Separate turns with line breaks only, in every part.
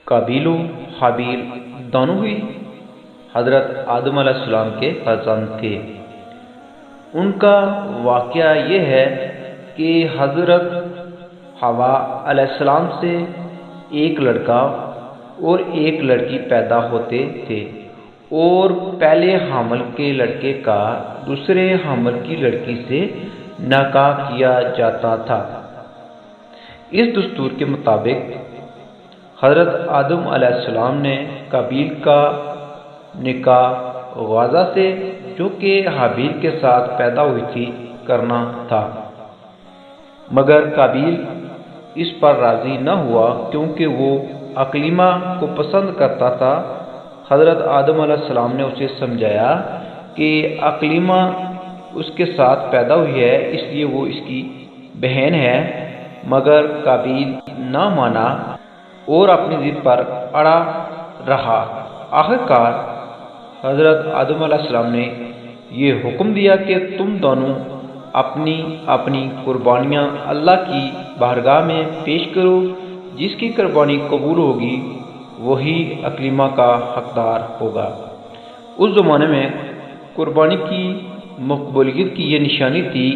قابیل و حابیل دونوں ہی حضرت آدم علیہ السلام کے فرزند تھے۔ ان کا واقعہ یہ ہے کہ حضرت حوا علیہ السلام سے ایک لڑکا اور ایک لڑکی پیدا ہوتے تھے، اور پہلے حامل کے لڑکے کا دوسرے حامل کی لڑکی سے نکاح کیا جاتا تھا۔ اس دستور کے مطابق حضرت آدم علیہ السلام نے قابیل کا نکاح غازہ سے، جو کہ حابیل کے ساتھ پیدا ہوئی تھی، کرنا تھا، مگر قابیل اس پر راضی نہ ہوا کیونکہ وہ اقلیمہ کو پسند کرتا تھا۔ حضرت آدم علیہ السلام نے اسے سمجھایا کہ اقلیمہ اس کے ساتھ پیدا ہوئی ہے، اس لیے وہ اس کی بہن ہے، مگر قابیل نہ مانا اور اپنی ضد پر اڑا رہا۔ آخرکار حضرت آدم علیہ السلام نے یہ حکم دیا کہ تم دونوں اپنی اپنی قربانیاں اللہ کی بارگاہ میں پیش کرو، جس کی قربانی قبول ہوگی وہی اقلیمہ کا حقدار ہوگا۔ اس زمانے میں قربانی کی مقبولیت کی یہ نشانی تھی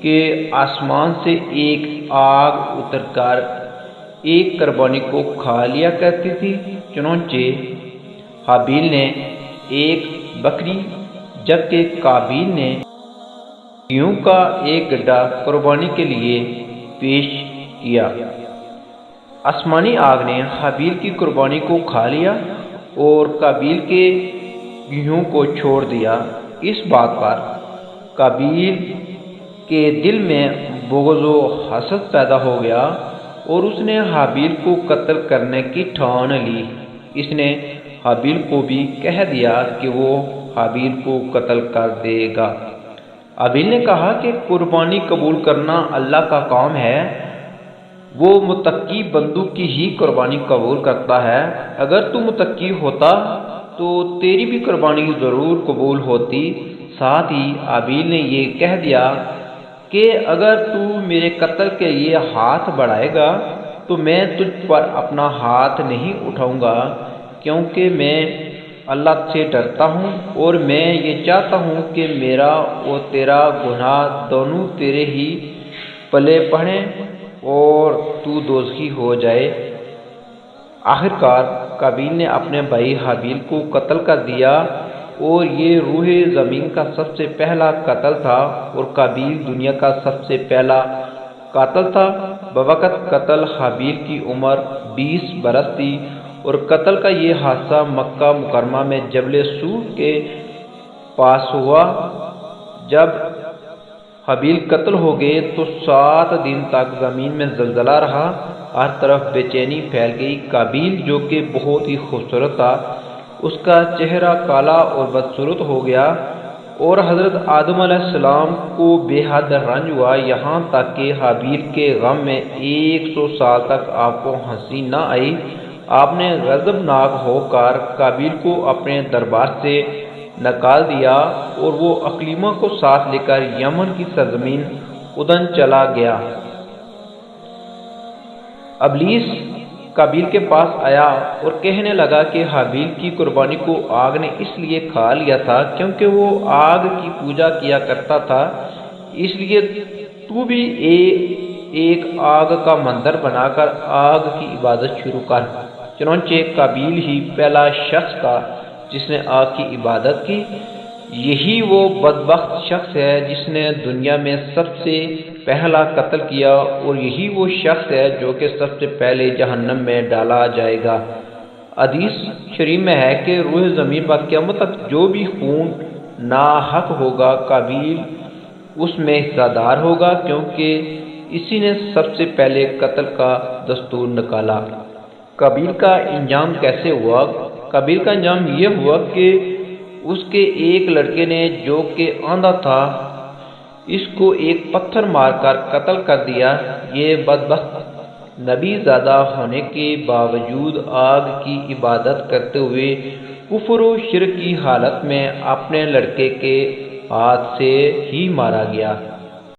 کہ آسمان سے ایک آگ اتر کر ایک قربانی کو کھا لیا کرتی تھی۔ چنانچہ حابیل نے ایک بکری جبکہ قابیل نے گیہوں کا ایک گڈھا قربانی کے لیے پیش کیا۔ آسمانی آگ نے حابیل کی قربانی کو کھا لیا اور قابیل کے گیہوں کو چھوڑ دیا۔ اس بات پر قابیل کے دل میں بغض و حسد پیدا ہو گیا اور اس نے حابیل کو قتل کرنے کی ٹھان لی۔ اس نے حابیل کو بھی کہہ دیا کہ وہ حابیل کو قتل کر دے گا۔ حابیل نے کہا کہ قربانی قبول کرنا اللہ کا کام ہے، وہ متقی بندوں کی ہی قربانی قبول کرتا ہے۔ اگر تو متقی ہوتا تو تیری بھی قربانی ضرور قبول ہوتی۔ ساتھ ہی حابیل نے یہ کہہ دیا کہ اگر تو میرے قتل کے لیے ہاتھ بڑھائے گا تو میں تجھ پر اپنا ہاتھ نہیں اٹھاؤں گا، کیونکہ میں اللہ سے ڈرتا ہوں اور میں یہ چاہتا ہوں کہ میرا اور تیرا گناہ دونوں تیرے ہی پلے پڑیں اور تو دوزخی ہو جائے۔ آخرکار قابیل نے اپنے بھائی حابیل کو قتل کر دیا اور یہ روح زمین کا سب سے پہلا قتل تھا اور قابیل دنیا کا سب سے پہلا قاتل تھا۔ بوقت قتل حابیل کی عمر 20 برس تھی اور قتل کا یہ حادثہ مکہ مکرمہ میں جبل سور کے پاس ہوا۔ جب حابیل قتل ہو گئے تو 7 دن تک زمین میں زلزلہ رہا، ہر طرف بے چینی پھیل گئی۔ قابیل جو کہ بہت ہی خوبصورت تھا، اس کا چہرہ کالا اور بدصورت ہو گیا اور حضرت آدم علیہ السلام کو بے حد رنج ہوا، یہاں تک کہ حابیل کے غم میں 100 سال تک آپ کو ہنسی نہ آئی۔ آپ نے غضبناک ہو کر قابیل کو اپنے دربار سے نکال دیا اور وہ اقلیمہ کو ساتھ لے کر یمن کی سرزمین ادن چلا گیا۔ ابلیس قابیل کے پاس آیا اور کہنے لگا کہ حابیل کی قربانی کو آگ نے اس لیے کھا لیا تھا کیونکہ وہ آگ کی پوجا کیا کرتا تھا، اس لیے تو بھی ایک آگ کا مندر بنا کر آگ کی عبادت شروع کر۔ چنانچہ قابیل ہی پہلا شخص تھا جس نے آگ کی عبادت کی۔ یہی وہ بدبخت شخص ہے جس نے دنیا میں سب سے پہلا قتل کیا اور یہی وہ شخص ہے جو کہ سب سے پہلے جہنم میں ڈالا جائے گا۔ حدیث شریف میں ہے کہ روح زمین پر قیامت تک جو بھی خون ناحق ہوگا قابیل اس میں حصہ دار ہوگا، کیونکہ اسی نے سب سے پہلے قتل کا دستور نکالا۔ قابیل کا انجام کیسے ہوا؟ قابیل کا انجام یہ ہوا کہ اس کے ایک لڑکے نے جو کہ آندھا تھا اس کو ایک پتھر مار کر قتل کر دیا۔ یہ بدبخت نبی زادہ ہونے کے باوجود آگ کی عبادت کرتے ہوئے کفر و شرک کی حالت میں اپنے لڑکے کے ہاتھ سے ہی مارا گیا۔